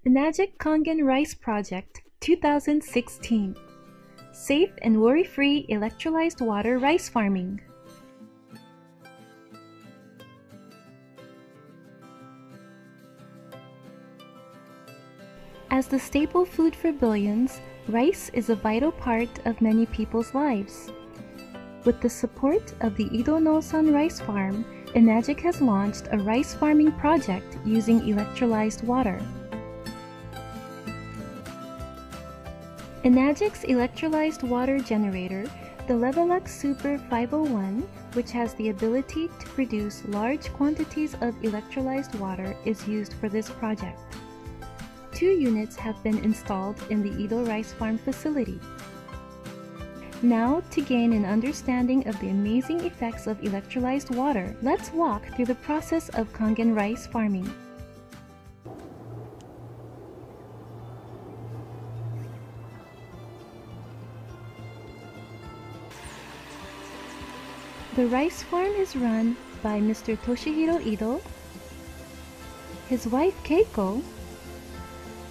Enagic Kangen Rice Project 2016. Safe and worry-free electrolyzed water rice farming. As the staple food for billions, rice is a vital part of many people's lives. With the support of the Ido Nousan rice farm, Enagic has launched a rice farming project using electrolyzed water. Enagic's electrolyzed water generator, the Leveluk Super 501, which has the ability to produce large quantities of electrolyzed water, is used for this project. 2 units have been installed in the Ido Rice Farm facility. Now, to gain an understanding of the amazing effects of electrolyzed water, let's walk through the process of Kangen rice farming. The rice farm is run by Mr. Toshihiro Ido, his wife Keiko,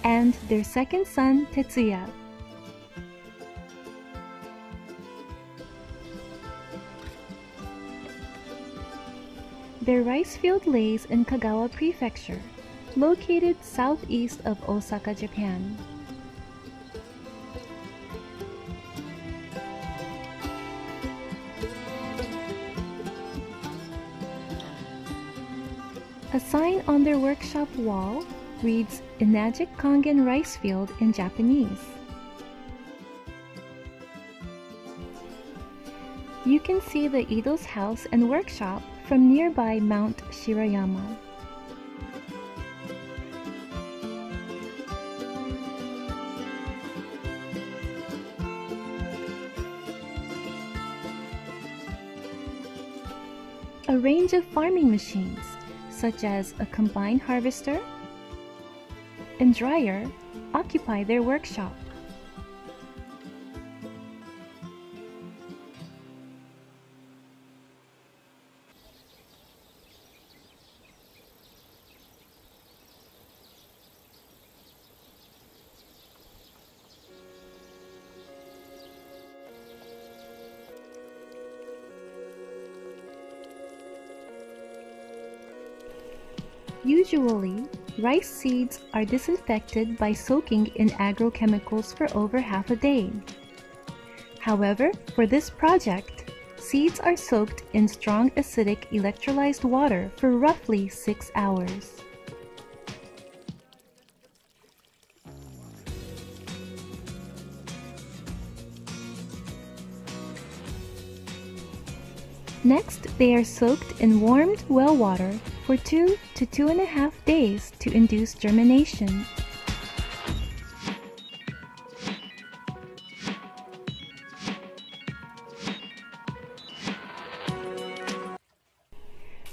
and their second son Tetsuya. Their rice field lays in Kagawa Prefecture, located southeast of Osaka, Japan. A sign on their workshop wall reads Enagic Kangen Rice Field in Japanese. You can see the Ido's house and workshop from nearby Mount Shirayama. A range of farming machines, such as a combine harvester and dryer, occupy their workshop. Usually, rice seeds are disinfected by soaking in agrochemicals for over half a day. However, for this project, seeds are soaked in strong acidic electrolyzed water for roughly 6 hours. Next, they are soaked in warmed well water for 2 to 2.5 days to induce germination.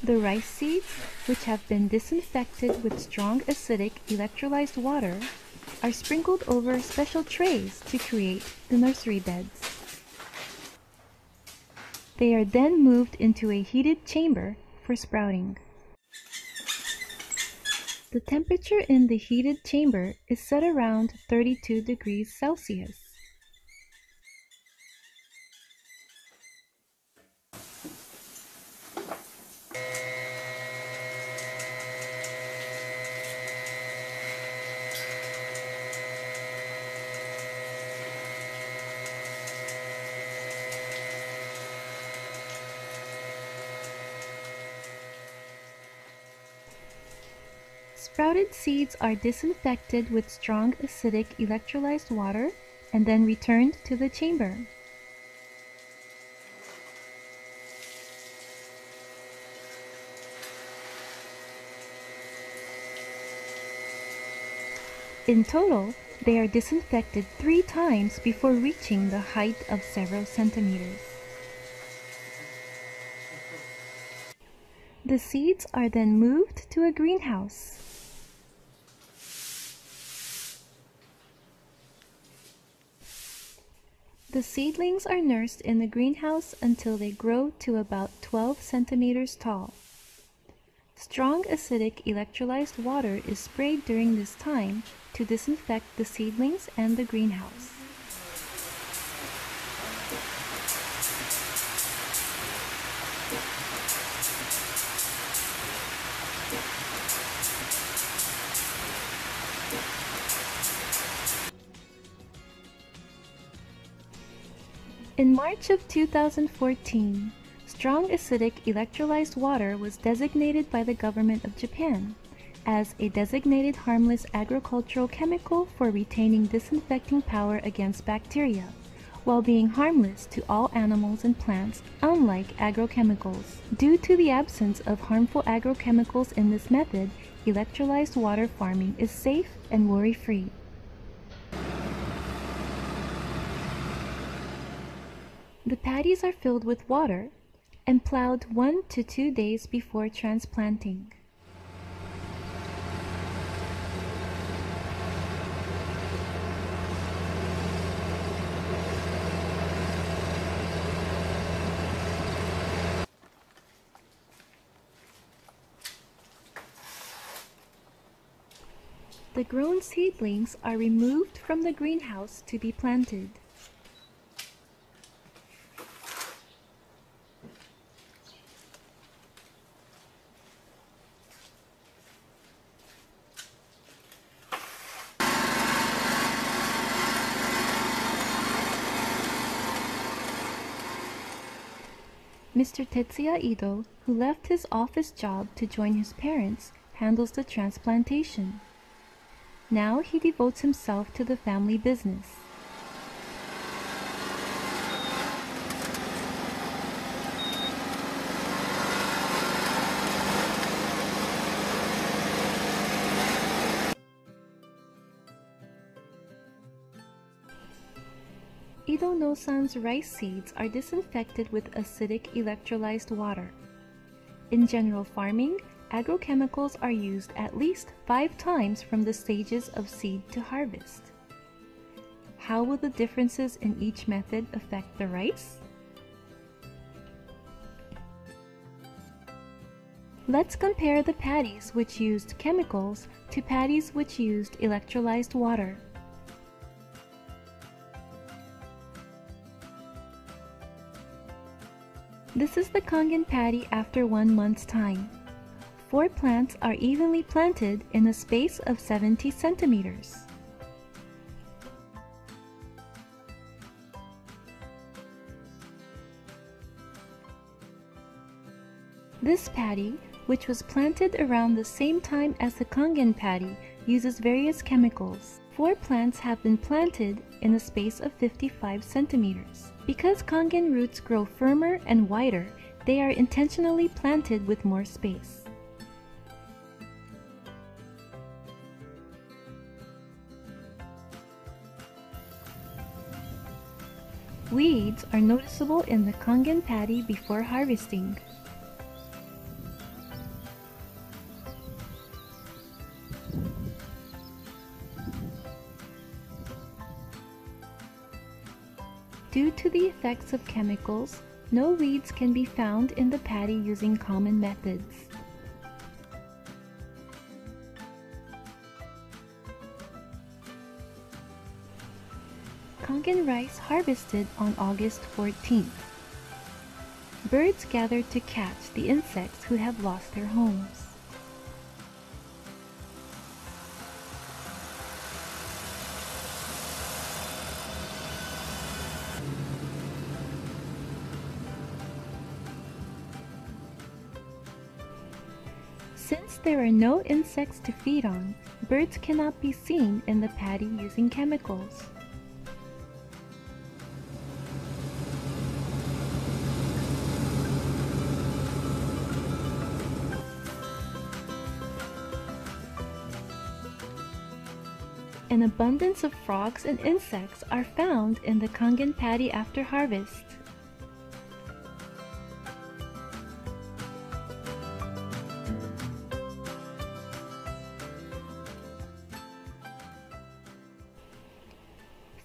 The rice seeds, which have been disinfected with strong acidic electrolyzed water, are sprinkled over special trays to create the nursery beds. They are then moved into a heated chamber for sprouting. The temperature in the heated chamber is set around 32 degrees Celsius. Sprouted seeds are disinfected with strong acidic electrolyzed water and then returned to the chamber. In total, they are disinfected 3 times before reaching the height of several centimeters. The seeds are then moved to a greenhouse. The seedlings are nursed in the greenhouse until they grow to about 12 centimeters tall. Strong acidic electrolyzed water is sprayed during this time to disinfect the seedlings and the greenhouse. In March of 2014, strong acidic electrolyzed water was designated by the government of Japan as a designated harmless agricultural chemical for retaining disinfecting power against bacteria, while being harmless to all animals and plants, unlike agrochemicals. Due to the absence of harmful agrochemicals in this method, electrolyzed water farming is safe and worry-free. The paddies are filled with water and plowed 1 to 2 days before transplanting. The grown seedlings are removed from the greenhouse to be planted. Mr. Tetsuya Ido, who left his office job to join his parents, handles the transplantation. Now he devotes himself to the family business. Ido Nousan's rice seeds are disinfected with acidic electrolyzed water. In general farming, agrochemicals are used at least 5 times from the stages of seed to harvest. How will the differences in each method affect the rice? Let's compare the paddies which used chemicals to paddies which used electrolyzed water. This is the Kangen paddy after 1 month's time. 4 plants are evenly planted in a space of 70 centimeters. This paddy, which was planted around the same time as the Kangen paddy, uses various chemicals. 4 plants have been planted in a space of 55 centimeters. Because Kangen roots grow firmer and wider, they are intentionally planted with more space. Weeds are noticeable in the Kangen paddy before harvesting. Due to the effects of chemicals, no weeds can be found in the paddy using common methods. Kangen rice harvested on August 14th. Birds gather to catch the insects who have lost their homes. Since there are no insects to feed on, birds cannot be seen in the paddy using chemicals. An abundance of frogs and insects are found in the Kangen paddy after harvest.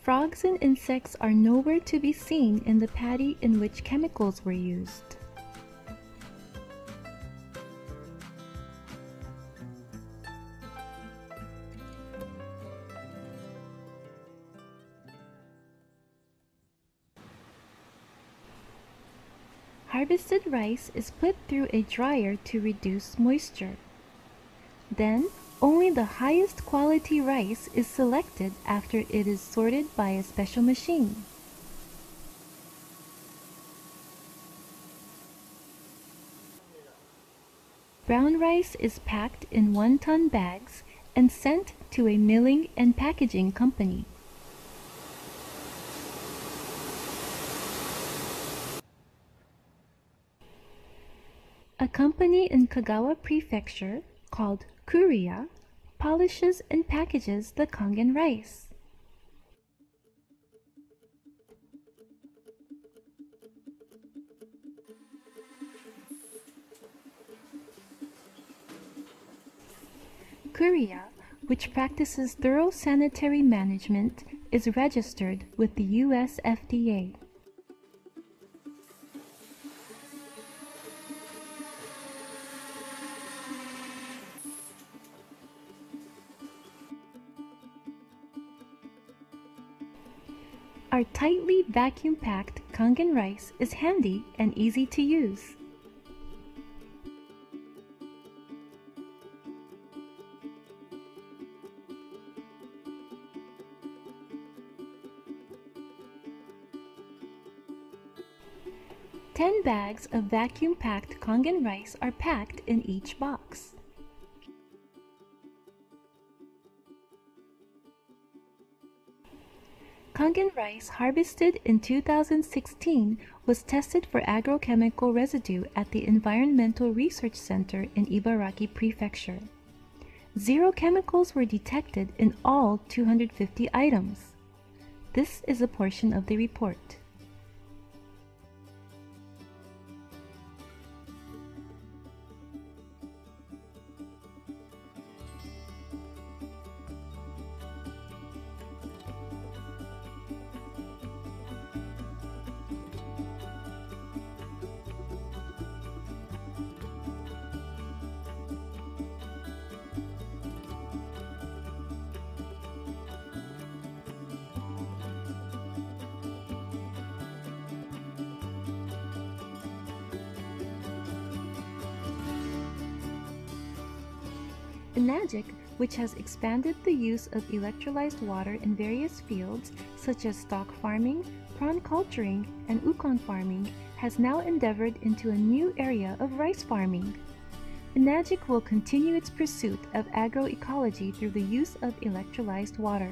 Frogs and insects are nowhere to be seen in the paddy in which chemicals were used. Harvested rice is put through a dryer to reduce moisture. Then, only the highest quality rice is selected after it is sorted by a special machine. Brown rice is packed in 1-ton bags and sent to a milling and packaging company. A company in Kagawa Prefecture, called Kuriya, polishes and packages the Kangen rice. Kuriya, which practices thorough sanitary management, is registered with the US FDA. Our tightly vacuum-packed Kangen rice is handy and easy to use. Ten bags of vacuum-packed Kangen rice are packed in each box. Kangen rice harvested in 2016 was tested for agrochemical residue at the Environmental Research Center in Ibaraki Prefecture. 0 chemicals were detected in all 250 items. This is a portion of the report. Enagic, which has expanded the use of electrolyzed water in various fields such as stock farming, prawn culturing, and ukon farming, has now endeavored into a new area of rice farming. Enagic will continue its pursuit of agroecology through the use of electrolyzed water.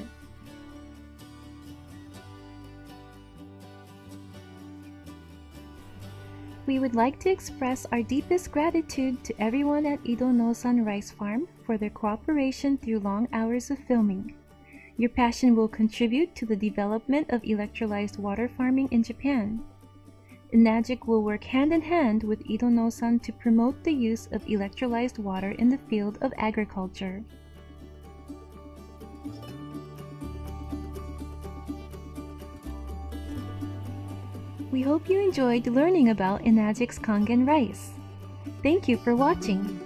We would like to express our deepest gratitude to everyone at Ido Nousan Rice Farm for their cooperation through long hours of filming. Your passion will contribute to the development of electrolyzed water farming in Japan. Enagic will work hand in hand with Ido Nousan to promote the use of electrolyzed water in the field of agriculture. We hope you enjoyed learning about Enagic's Kangen rice. Thank you for watching.